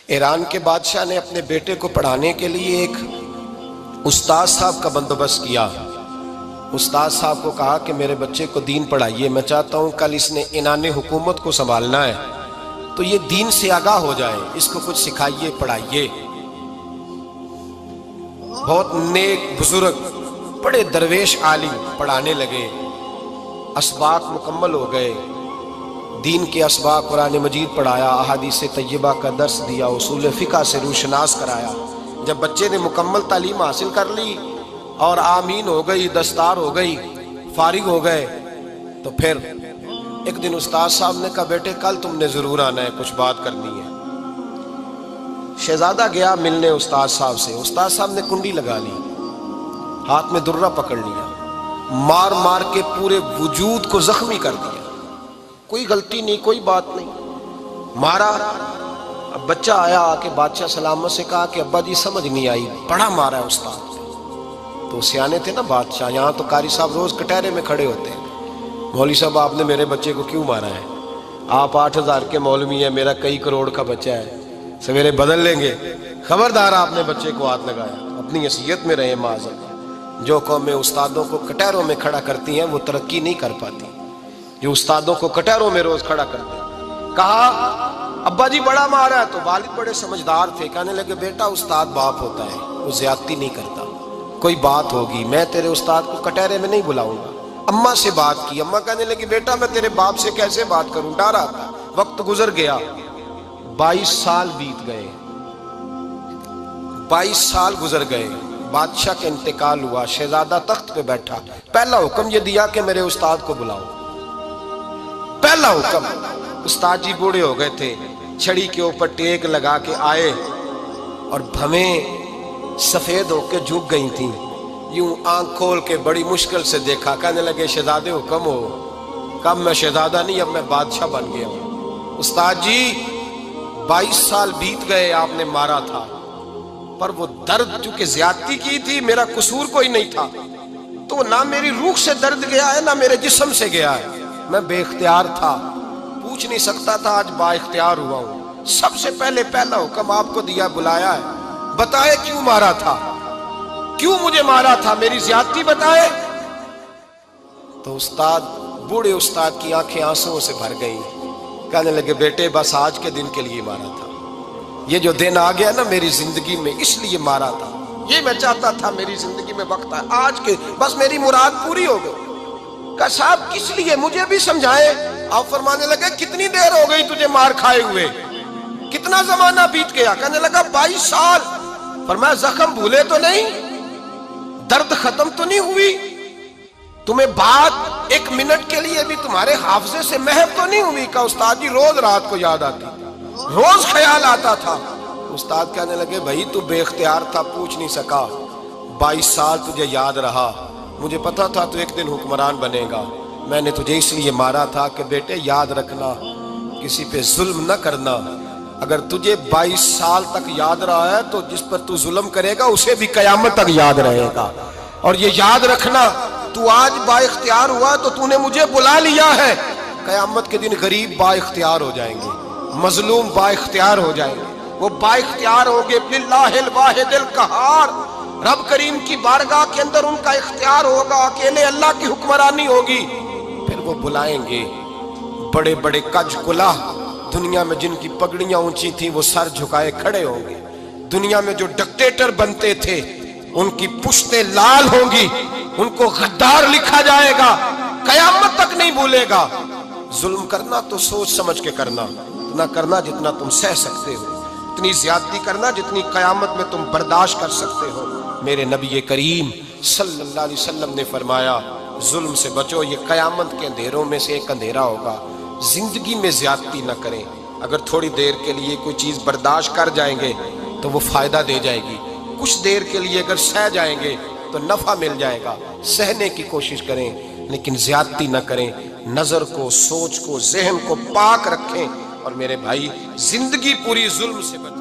ایران کے بادشاہ نے اپنے بیٹے کو پڑھانے کے لیے ایک استاد صاحب کا بندوبست کیا۔ استاد صاحب کو کہا کہ میرے بچے کو دین پڑھائیے، میں چاہتا ہوں کل اس نے عنان حکومت کو سنبھالنا ہے تو یہ دین سے آگاہ ہو جائے، اس کو کچھ سکھائیے، پڑھائیے۔ بہت نیک بزرگ بڑے درویش عالم پڑھانے لگے، اسباق مکمل ہو گئے، دین کے اسباق قرآن مجید پڑھایا، احادیث طیبہ کا درس دیا، اصول فقہ سے روشناس کرایا۔ جب بچے نے مکمل تعلیم حاصل کر لی اور آمین ہو گئی، دستار ہو گئی، فارغ ہو گئے، تو پھر ایک دن استاد صاحب نے کہا بیٹے کل تم نے ضرور آنا ہے، کچھ بات کرنی ہے۔ شہزادہ گیا ملنے استاد صاحب سے، استاد صاحب نے کنڈی لگا لی، ہاتھ میں درہ پکڑ لیا، مار مار کے پورے وجود کو زخمی کر دیا، کوئی غلطی نہیں، کوئی بات نہیں، مارا۔ اب بچہ آیا آ کے بادشاہ سلامت سے کہا کہ ابا جی سمجھ نہیں آئی، بڑا مارا ہے استاد۔ تو سیانے تھے نا بادشاہ، یہاں تو قاری صاحب روز کٹہرے میں کھڑے ہوتے ہیں، مولوی صاحب آپ نے میرے بچے کو کیوں مارا ہے؟ آپ 8,000 کے مولوی ہیں، میرا کئی کروڑ کا بچہ ہے، سویرے بدل لیں گے، خبردار آپ نے بچے کو ہاتھ لگایا، اپنی حیثیت میں رہے معاذ۔ جو قومیں استادوں کو کٹہروں میں کھڑا کرتی ہیں وہ ترقی نہیں کر پاتی، جو استادوں کو کٹہروں میں روز کھڑا کرتے ہیں۔ کہا ابا جی بڑا مارا ہے، تو والد بڑے سمجھدار تھے، کہنے لگے بیٹا استاد باپ ہوتا ہے، وہ زیادتی نہیں کرتا، کوئی بات ہوگی، میں تیرے استاد کو کٹہرے میں نہیں بلاؤں گا۔ اماں سے بات کی، اماں کہنے لگی بیٹا میں تیرے باپ سے کیسے بات کروں، ڈر آتا۔ وقت گزر گیا، 22 سال بیت گئے، 22 سال گزر گئے، بادشاہ کا انتقال ہوا، شہزادہ تخت پہ بیٹھا، پہلا حکم یہ دیا کہ میرے استاد کو بلاؤ، پہلا حکم۔ استاد جی بوڑھے ہو گئے تھے، چھڑی کے اوپر ٹیک لگا کے آئے اور بھویں سفید ہو کے جھک گئی تھیں، یوں آنکھ کھول کے بڑی مشکل سے دیکھا، کہنے لگے شہزادے حکم ہو۔ کب میں شہزادہ نہیں، اب میں بادشاہ بن گیا ہوں۔ استاد جی 22 سال بیت گئے، آپ نے مارا تھا، پر وہ درد چونکہ زیادتی کی تھی، میرا قصور کوئی نہیں تھا، تو نہ میری روح سے درد گیا ہے نہ میرے جسم سے گیا ہے، میں بے اختیار تھا، پوچھ نہیں سکتا تھا، آج با اختیار ہوا ہوں۔ سب سے پہلے پہلا حکم آپ کو دیا، بلایا ہے، بتائے کیوں مارا تھا، کیوں مجھے مارا تھا، میری زیادتی بتائے۔ تو استاد، بوڑھے استاد کی آنکھیں آنسوں سے بھر گئیں، کہنے لگے بیٹے بس آج کے دن کے لیے مارا تھا، یہ جو دن آ گیا نا میری زندگی میں، اس لیے مارا تھا، یہ میں چاہتا تھا میری زندگی میں وقت ہے، آج کے بس میری مراد پوری ہو گئی۔ کہا صاحب کس لیے، مجھے بھی سمجھائیں۔ آپ فرمانے لگے کتنی دیر ہو گئی تجھے مار کھائے ہوئے، کتنا زمانہ بیت گیا؟ کہنے لگا 22 سال۔ فرمایا زخم بھولے تو نہیں، درد ختم تو نہیں ہوئی، تمہیں بات ایک منٹ کے لیے بھی تمہارے حافظے سے محو تو نہیں ہوئی؟ کہا استاد جی روز رات کو یاد آتی، روز خیال آتا تھا۔ استاد کہنے لگے بھائی تو بے اختیار تھا، پوچھ نہیں سکا، 22 سال تجھے یاد رہا، مجھے پتا تھا تو ایک دن حکمران بنے گا، میں نے تجھے اس لیے مارا تھا کہ بیٹے یاد رکھنا، کسی پہ ظلم نہ کرنا، اگر تجھے 22 سال تک یاد رہا ہے تو جس پر تو ظلم کرے گا اسے بھی قیامت تک یاد رہے گا، اور یہ یاد رکھنا تو آج با اختیار ہوا تو تو نے مجھے بلا لیا ہے، قیامت کے دن غریب با اختیار ہو جائیں گے، مظلوم با اختیار ہو جائیں گے، وہ با اختیار ہوں گے للہ الواحد القہار، رب کریم کی بارگاہ کے اندر ان کا اختیار ہوگا، اکیلے اللہ کی حکمرانی ہوگی، پھر وہ بلائیں گے بڑے بڑے کج کلہ، دنیا میں جن کی پگڑیاں اونچی تھیں وہ سر جھکائے کھڑے ہوں گے، دنیا میں جو ڈکٹیٹر بنتے تھے ان کی پشتیں لال ہوں گی، ان کو غدار لکھا جائے گا، قیامت تک نہیں بھولے گا۔ ظلم کرنا تو سوچ سمجھ کے کرنا، اتنا کرنا جتنا تم سہ سکتے ہو، اتنی زیادتی کرنا جتنی قیامت میں تم برداشت کر سکتے ہو۔ میرے نبی کریم صلی اللہ علیہ وسلم نے فرمایا ظلم سے بچو، یہ قیامت کے اندھیروں میں سے ایک اندھیرا ہوگا، زندگی میں زیادتی نہ کریں، اگر تھوڑی دیر کے لیے کوئی چیز برداشت کر جائیں گے تو وہ فائدہ دے جائے گی، کچھ دیر کے لیے اگر سہ جائیں گے تو نفع مل جائے گا، سہنے کی کوشش کریں لیکن زیادتی نہ کریں، نظر کو، سوچ کو، ذہن کو پاک رکھیں، اور میرے بھائی زندگی پوری ظلم سے بچیں۔